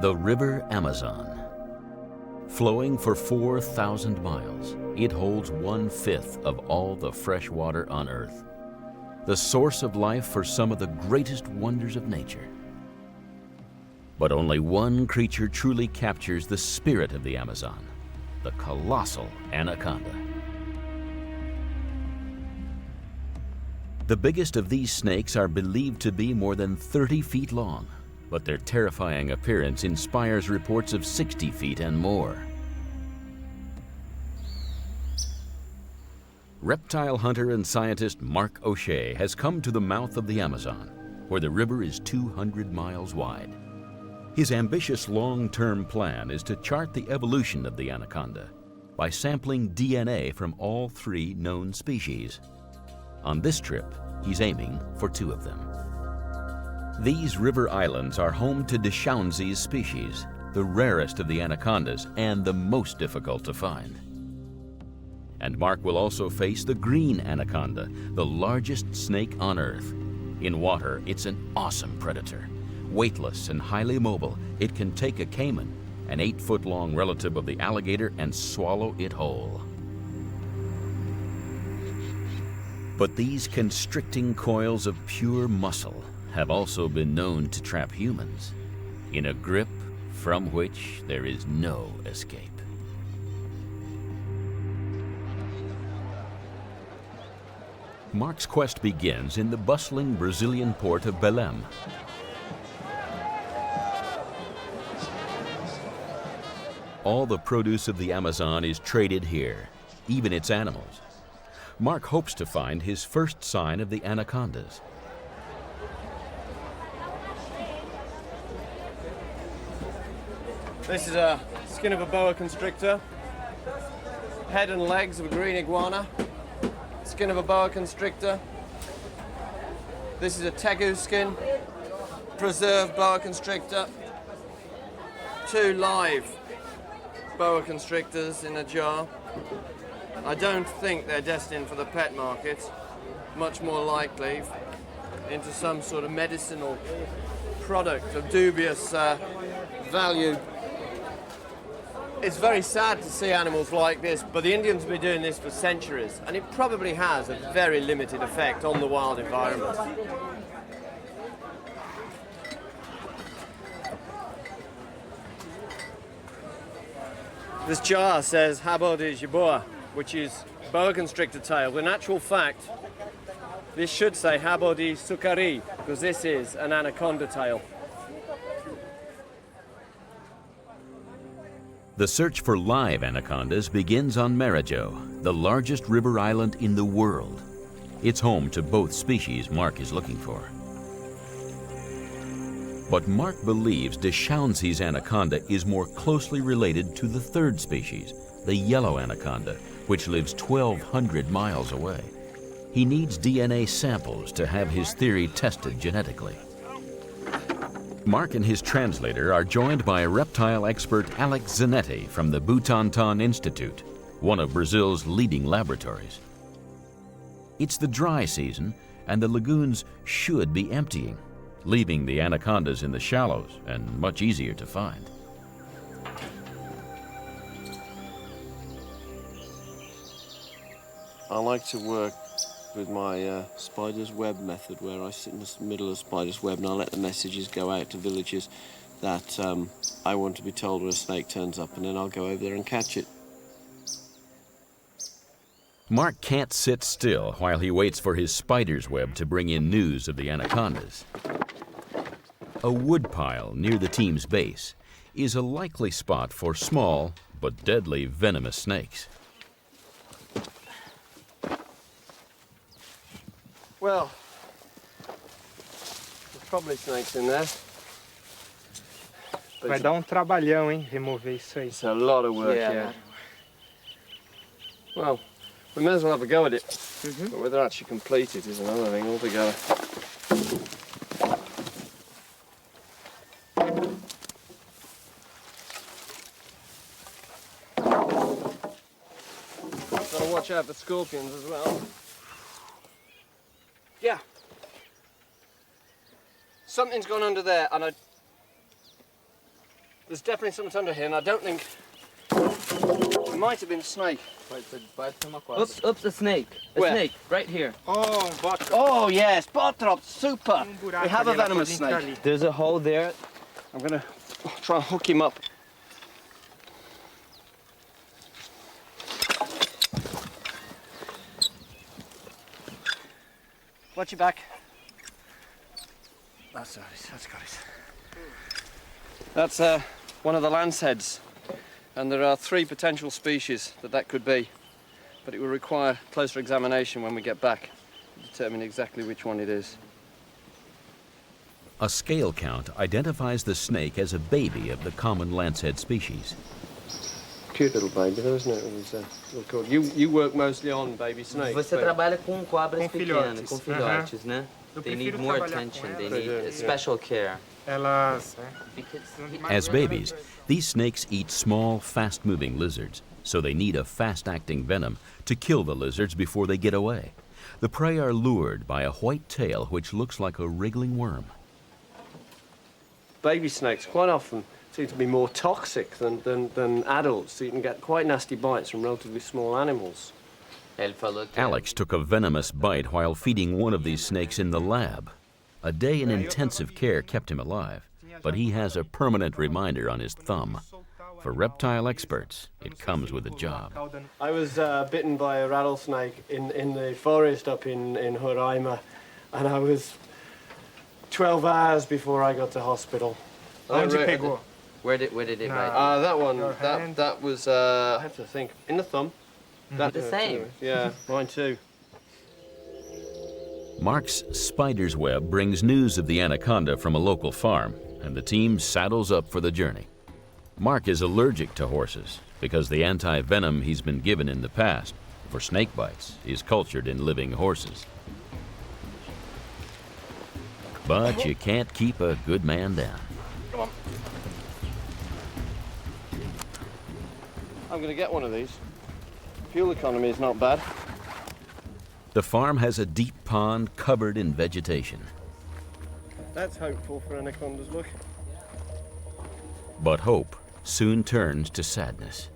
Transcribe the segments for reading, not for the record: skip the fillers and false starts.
The River Amazon. Flowing for 4,000 miles, it holds 1/5 of all the fresh water on Earth. The source of life for some of the greatest wonders of nature. But only one creature truly captures the spirit of the Amazon, the colossal anaconda. The biggest of these snakes are believed to be more than 30 feet long, but their terrifying appearance inspires reports of 60 feet and more. Reptile hunter and scientist Mark O'Shea has come to the mouth of the Amazon, where the river is 200 miles wide. His ambitious long-term plan is to chart the evolution of the anaconda by sampling DNA from all 3 known species. On this trip, he's aiming for 2 of them. These river islands are home to Deschaunsi's species, the rarest of the anacondas and the most difficult to find. And Mark will also face the green anaconda, the largest snake on Earth. In water, it's an awesome predator. Weightless and highly mobile, it can take a caiman, an 8-foot-long relative of the alligator, and swallow it whole. But these constricting coils of pure muscle have also been known to trap humans in a grip from which there is no escape. Mark's quest begins in the bustling Brazilian port of Belem. All the produce of the Amazon is traded here, even its animals. Mark hopes to find his first sign of the anacondas. This is a skin of a boa constrictor, head and legs of a green iguana, skin of a boa constrictor. This is a tegu skin, preserved boa constrictor, 2 live boa constrictors in a jar. I don't think they're destined for the pet market, much more likely into some sort of medicinal product of dubious value. It's very sad to see animals like this, but the Indians have been doing this for centuries, and it probably has a very limited effect on the wild environment. This jar says Rabo de Jiboa, which is boa constrictor tail. In actual fact, this should say Rabo de Sucari, because this is an anaconda tail. The search for live anacondas begins on Marajou, the largest river island in the world. It's home to both species Mark is looking for. But Mark believes Deschaunsi's anaconda is more closely related to the 3rd species, the yellow anaconda, which lives 1,200 miles away. He needs DNA samples to have his theory tested genetically. Mark and his translator are joined by reptile expert Alex Zanetti from the Butantan Institute, one of Brazil's leading laboratories. It's the dry season, and the lagoons should be emptying, leaving the anacondas in the shallows and much easier to find. I like to work with my spider's web method, where I sit in the middle of spider's web and I let the messages go out to villages that I want to be told when a snake turns up, and then I'll go over there and catch it. Mark can't sit still while he waits for his spider's web to bring in news of the anacondas. A woodpile near the team's base is a likely spot for small but deadly venomous snakes. Well, there's probably snakes in there. But Vai dar trabalhão, hein, remover isso aí. it's a lot of work, yeah. Well, we may as well have a go at it. But whether I actually complete it is another thing altogether. Gotta watch out for scorpions as well. Yeah. Something's gone under there, and There's definitely something under here, and I don't think... It might have been a snake. Oops, oops, a snake. A Where? snake, right here. Oh, bota. Oh, yes, bottrop, super. buraco We have a ali, ela venomous pode entrar snake. ali. There's a hole there. I'm gonna try and hook him up. Watch your back. That's got it. That's one of the lance heads, and there are 3 potential species that could be, but it will require closer examination when we get back to determine exactly which one it is. A scale count identifies the snake as a baby of the common lancehead species. Cute little baby, though, isn't it? It was, cool. You work mostly on baby snakes. Você trabalha com cobras Com pequenas, filhotes. com filhotes, né? Eu They need prefiro more trabalhar com attention. elas. They They need do, special care. Elas... Because As babies, these snakes eat small, fast-moving lizards, so they need a fast-acting venom to kill the lizards before they get away. The prey are lured by a white tail which looks like a wriggling worm. Baby snakes quite often seem to be more toxic than adults, so you can get quite nasty bites from relatively small animals. ele falou que Alex took a venomous bite while feeding one of these snakes in the lab. A day in intensive care kept him alive, but he has a permanent reminder on his thumb. For reptile experts, it comes with a job. I was bitten by a rattlesnake in the forest up in Roraima, and I was 12 hours before I got to hospital. Onde pegou? Where did it bite? That one, Your hand? that was, I have to think, in the thumb. That The same. Yeah, mine too. Mark's spider's web brings news of the anaconda from a local farm, and the team saddles up for the journey. Mark is allergic to horses because the anti-venom he's been given in the past for snake bites is cultured in living horses. But you can't keep a good man down. Come on. I'm going to get one of these. Fuel economy is not bad. The farm has a deep pond covered in vegetation. That's hopeful for anacondas, look. But hope soon turns to sadness.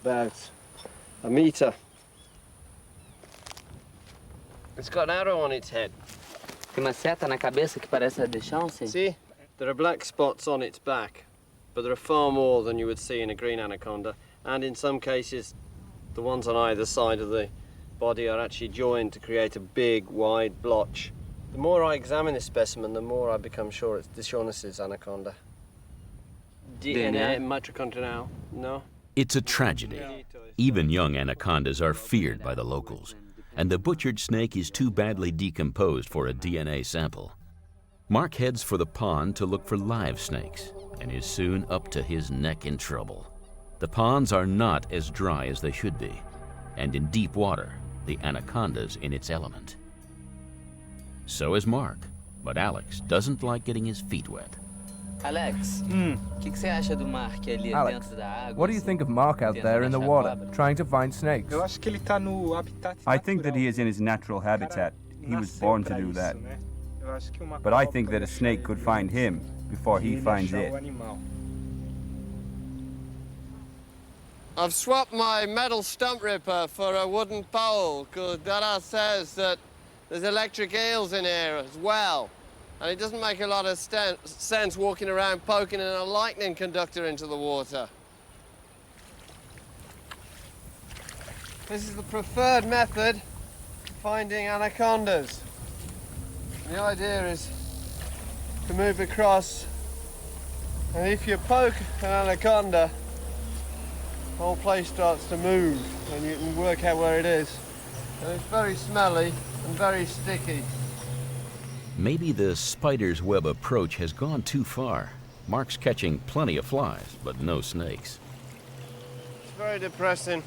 About a meter. It's got an arrow on its head. Tem uma seta na cabeça que parece a de chance. See? There are black spots on its back, but there are far more than you would see in a green anaconda, and in some cases, the ones on either side of the body are actually joined to create a big, wide blotch. The more I examine this specimen, the more I become sure it's Dishonus's anaconda. DNA mitochondrial, no? It's a tragedy. Even young anacondas are feared by the locals, and the butchered snake is too badly decomposed for a DNA sample. Mark heads for the pond to look for live snakes and is soon up to his neck in trouble. The ponds are not as dry as they should be, and in deep water, the anaconda's in its element. So is Mark, but Alex doesn't like getting his feet wet. Alex, que você acha do Mark ali Alex, dentro da água? what do you think of Mark out there in the water, trying to find snakes? Eu acho que ele tá no habitat I think that he natural. is in his natural habitat. He was Nasceu born to pra do isso, that. né? Eu acho que uma But I cobra think that a deixa snake ele could find him before e he ele finds achar it. o animal. I've swapped my metal stump ripper for a wooden pole, because Dada says that there's electric eels in here as well. And it doesn't make a lot of sense walking around poking in a lightning conductor into the water. This is the preferred method of finding anacondas. The idea is to move across, and if you poke an anaconda, the whole place starts to move and you can work out where it is. And it's very smelly and very sticky. Maybe the spider's web approach has gone too far. Mark's catching plenty of flies, but no snakes. It's very depressing.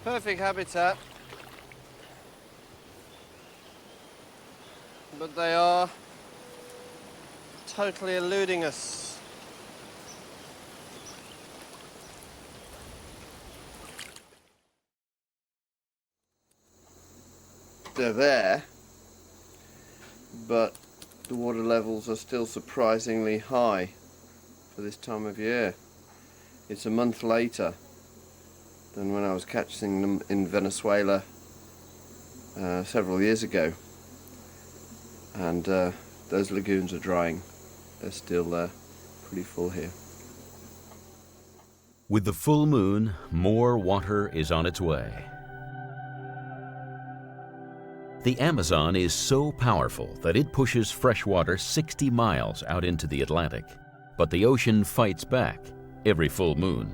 Perfect habitat. But they are totally eluding us. They're there. but the water levels are still surprisingly high for this time of year. It's a month later than when I was catching them in Venezuela several years ago, and those lagoons are drying. They're still pretty full here. With the full moon, more water is on its way. The Amazon is so powerful that it pushes fresh water 60 miles out into the Atlantic. But the ocean fights back every full moon.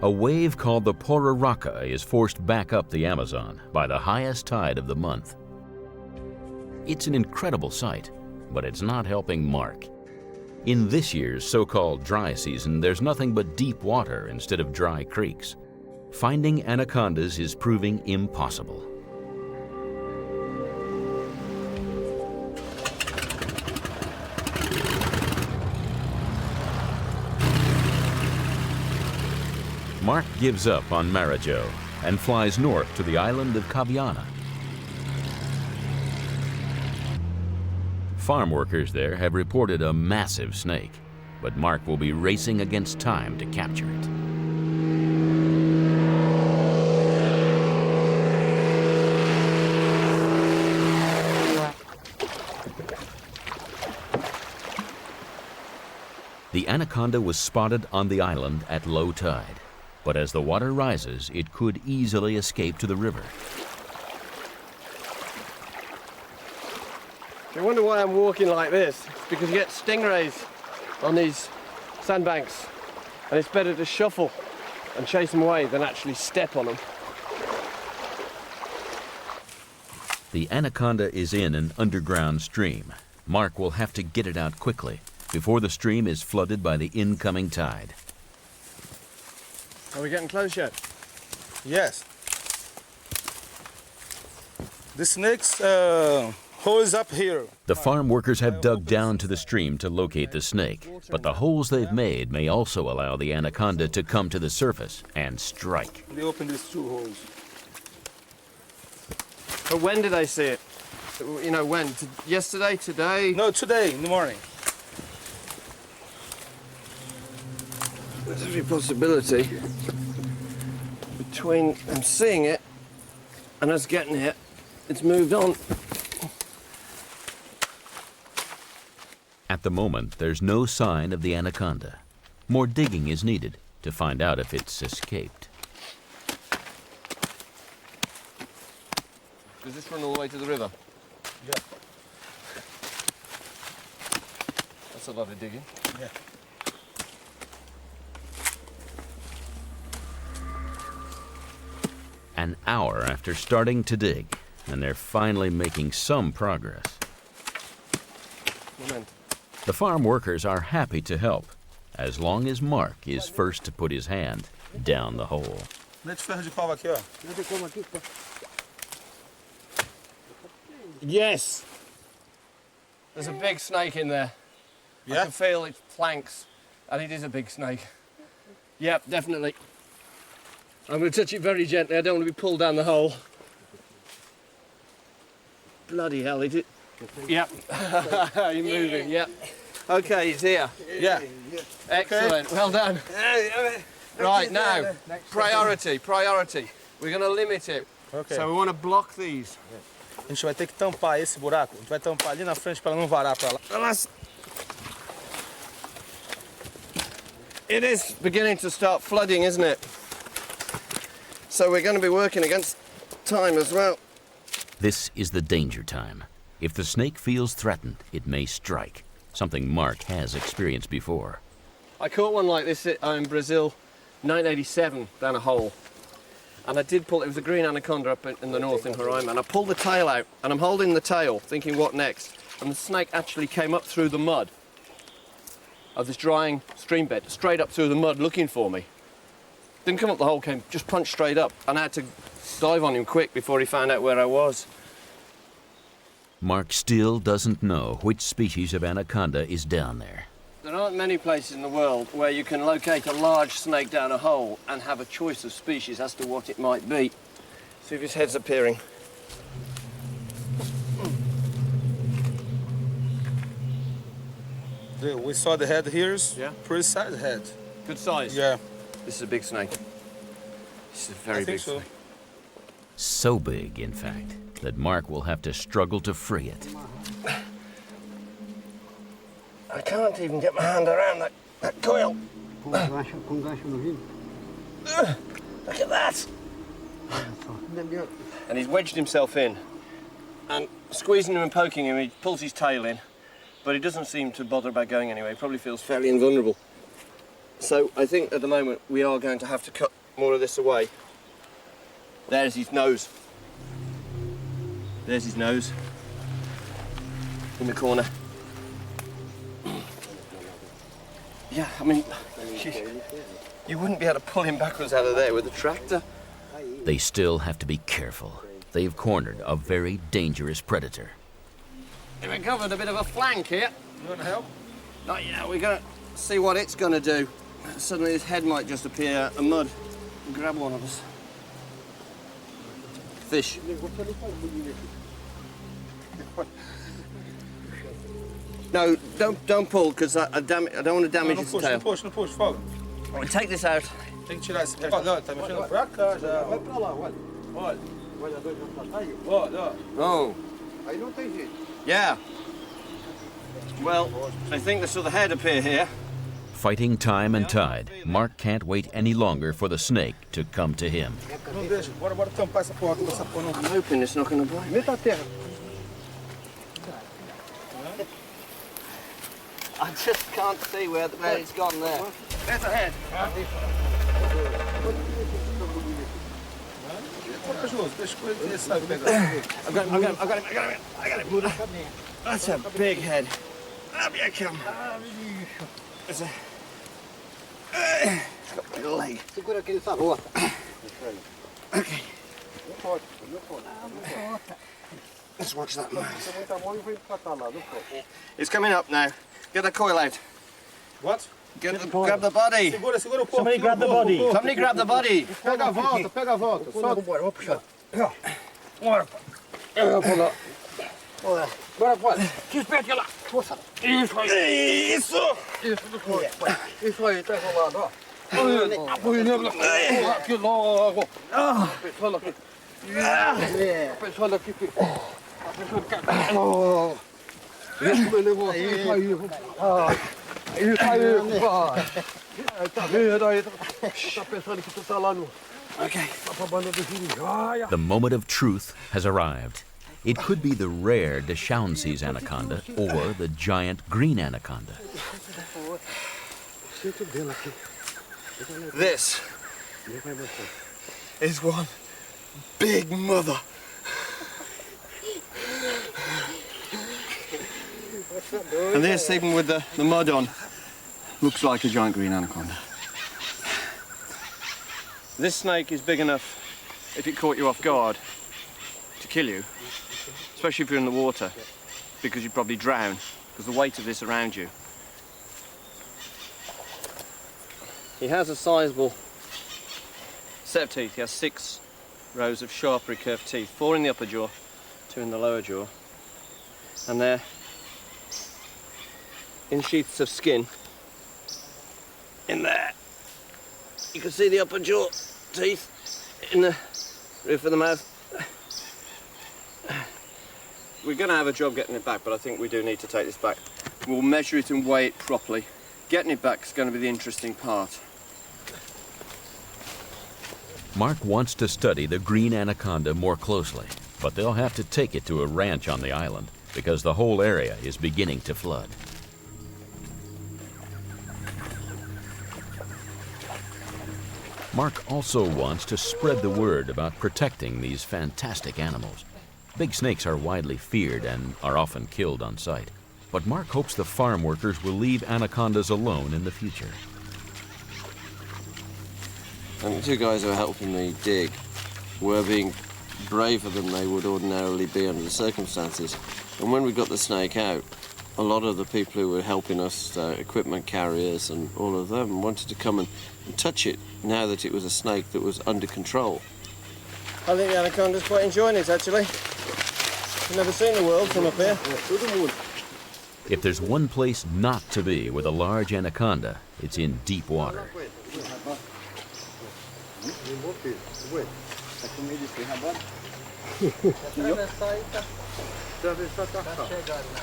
A wave called the Pororoca is forced back up the Amazon by the highest tide of the month. It's an incredible sight, but it's not helping Mark. In this year's so-called dry season, there's nothing but deep water instead of dry creeks. Finding anacondas is proving impossible. Mark gives up on Marajou and flies north to the island of Caviana. Farm workers there have reported a massive snake, but Mark will be racing against time to capture it. The anaconda was spotted on the island at low tide, but as the water rises, it could easily escape to the river. You wonder why I'm walking like this? It's because you get stingrays on these sandbanks, and it's better to shuffle and chase them away than actually step on them. The anaconda is in an underground stream. Mark will have to get it out quickly before the stream is flooded by the incoming tide. Are we getting close yet? Yes. The snake's hole is up here. The farm workers have dug down to the stream to locate the snake, but the holes they've made may also allow the anaconda to come to the surface and strike. They opened these two holes. But when did they see it? You know, when? Yesterday? Today? No, today in the morning. There's every possibility between them seeing it and us getting it, it's moved on. At the moment, there's no sign of the anaconda. More digging is needed to find out if it's escaped. Does this run all the way to the river? Yeah. That's a lot of digging. Yeah. An hour after starting to dig, and they're finally making some progress. Moment. The farm workers are happy to help, as long as Mark is first to put his hand down the hole. Mete ferro de pau aqui, ó. Yes! There's a big snake in there. I Yeah? can feel its flanks, and it is a big snake. Yep, definitely. I'm going to touch it very gently. I don't want to be pulled down the hole. Bloody hell, is it? Yep. You're moving, yep. Okay, it's here. Yeah. Excellent, well done. Right, now, priority. We're going to limit it. Okay. So we want to block these. A gente vai ter que tampar esse buraco. A gente vai tampar ali na frente para não varar para lá. It is beginning to start flooding, isn't it? So we're going to be working against time as well. This is the danger time. If the snake feels threatened, it may strike, something Mark has experienced before. I caught one like this in Brazil, 1987, down a hole. And I did pull, it was a green anaconda up in the north in Roraima, and I pulled the tail out, and I'm holding the tail, thinking what next? And the snake actually came up through the mud of this drying stream bed, straight up through the mud looking for me. Didn't come up the hole, came just punched straight up, and I had to dive on him quick before he found out where I was. Mark still doesn't know which species of anaconda is down there. There aren't many places in the world where you can locate a large snake down a hole and have a choice of species as to what it might be. See if his head's appearing. We saw the head here. Yeah. Pretty size head. Good size? Yeah. This is a big snake. This is a very big snake. So big, in fact, that Mark will have to struggle to free it. I can't even get my hand around that coil. Look at that! And he's wedged himself in. And squeezing him and poking him, he pulls his tail in. But he doesn't seem to bother about going anywhere. He probably feels fairly invulnerable. So I think at the moment we are going to have to cut more of this away. There's his nose. There's his nose. In the corner. Yeah, I mean, you wouldn't be able to pull him backwards out of there with a tractor. They still have to be careful. They've cornered a very dangerous predator. We've uncovered a bit of a flank here. You want to help? Not yet, we're going to see what it's going to do. Suddenly his head might just appear out of the mud and grab one of us. Fish. No, don't pull, because I don't want to damage his tail. Não puxa, folga. We'll take this out. Tem que tirar esse resto. Olha, tá mexendo pra cá já. Vai pra lá, olha. Olha. Olha, dois já tá aí. Olha, ó. Oh. Aí não tem jeito. Yeah. Well, I think I saw the head appear here. Fighting time and tide, Mark can't wait any longer for the snake to come to him. Não deixa. Bora tampar essa porra aqui, essa porra não. I'm hoping it's not going to bite. Meta a terra. I just can't see where it's gone there. There's a head. I got him. That's a big head. Up you come. It's a... It's got a big leg. Okay. Let's watch that mouth. It's coming up now. Get the coil out. What? Grab the body. Segura o corpo. Somebody grab the body. Somebody grab the body. Pega a volta. Solta. Vou puxar. Bora. Bora, bora. Que espete lá. Força. Isso aí. Isso! Isso aí, tá enrolado, ó. Aqui logo. Pessoal aqui. Pessoal aqui. Isso me levou. Isso aí. Isso aí, pai. Tá vendo aí? Tá pensando que tu tá lá no... Okay. The moment of truth has arrived. It could be the rare Deschauncy's anaconda or the giant green anaconda. This is one big mother. And this, even with the mud on, looks like a giant green anaconda. This snake is big enough, if it caught you off guard, to kill you, especially if you're in the water, because you'd probably drown, because the weight of this around you. He has a sizable set of teeth. He has 6 rows of sharp recurved teeth, 4 in the upper jaw, 2 in the lower jaw, and they're in sheaths of skin in there. You can see the upper jaw teeth in the roof of the mouth. We're going to have a job getting it back, but I think we do need to take this back. We'll measure it and weigh it properly. Getting it back is going to be the interesting part. Mark wants to study the green anaconda more closely, but they'll have to take it to a ranch on the island because the whole area is beginning to flood. Mark also wants to spread the word about protecting these fantastic animals. Big snakes are widely feared and are often killed on sight. But Mark hopes the farm workers will leave anacondas alone in the future. And the 2 guys who are helping me dig were being braver than they would ordinarily be under the circumstances. And when we got the snake out, a lot of the people who were helping us, equipment carriers and all of them, wanted to come and touch it now that it was a snake that was under control. I think the anaconda's quite enjoying it, actually. I've never seen the world from up here. If there's one place not to be with a large anaconda, it's in deep water.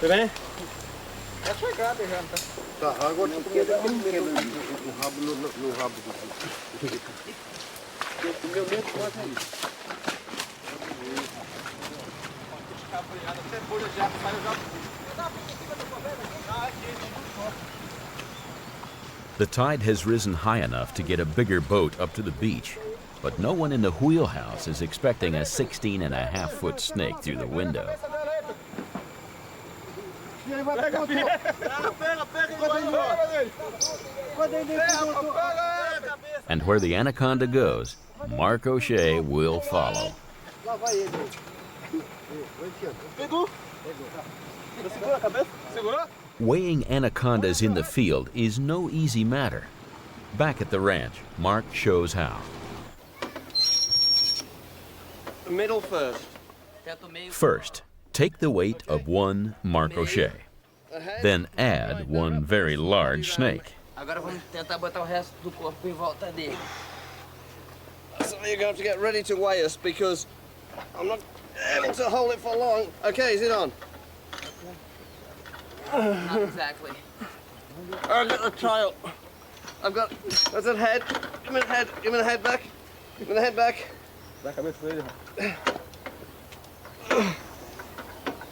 Tudo bem? Tá, agora tu quebra o rabo no rabo do o meu medo quase é isso. The tide has risen high enough to get a bigger boat up to the beach, but no one in the wheelhouse is expecting a 16.5-foot snake through the window. And where the anaconda goes, Mark O'Shea will follow. Weighing anacondas in the field is no easy matter. Back at the ranch, Mark shows how. The middle first. First, take the weight of one Mark O'Shea. Then add one very large snake. Agora vamos tentar botar o resto do corpo em volta dele. So you're going to have to get ready to weigh us because I'm not able to hold it for long. Okay, is it on? Not exactly. I've got the trial. I've got. That's that head. Give me the head. Give me the head back. Give me the head back.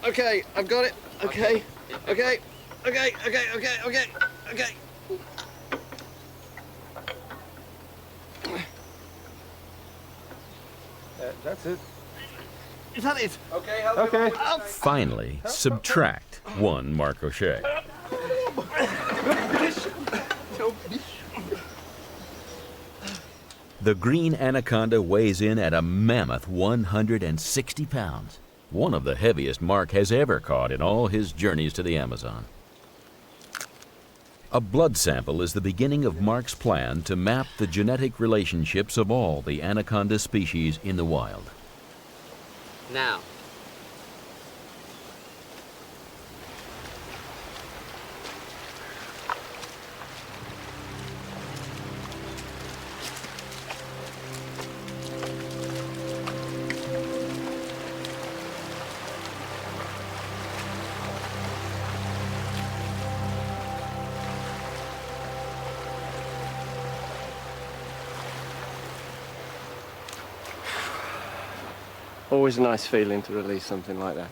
Okay, I've got it. Okay. Okay. Okay. Okay. Okay. Okay. Okay. That's it. Is that it? Okay. Okay. Finally, subtract one Mark O'Shea. The green anaconda weighs in at a mammoth 160 pounds, one of the heaviest Mark has ever caught in all his journeys to the Amazon. A blood sample is the beginning of Mark's plan to map the genetic relationships of all the anaconda species in the wild. Now. Always a nice feeling to release something like that.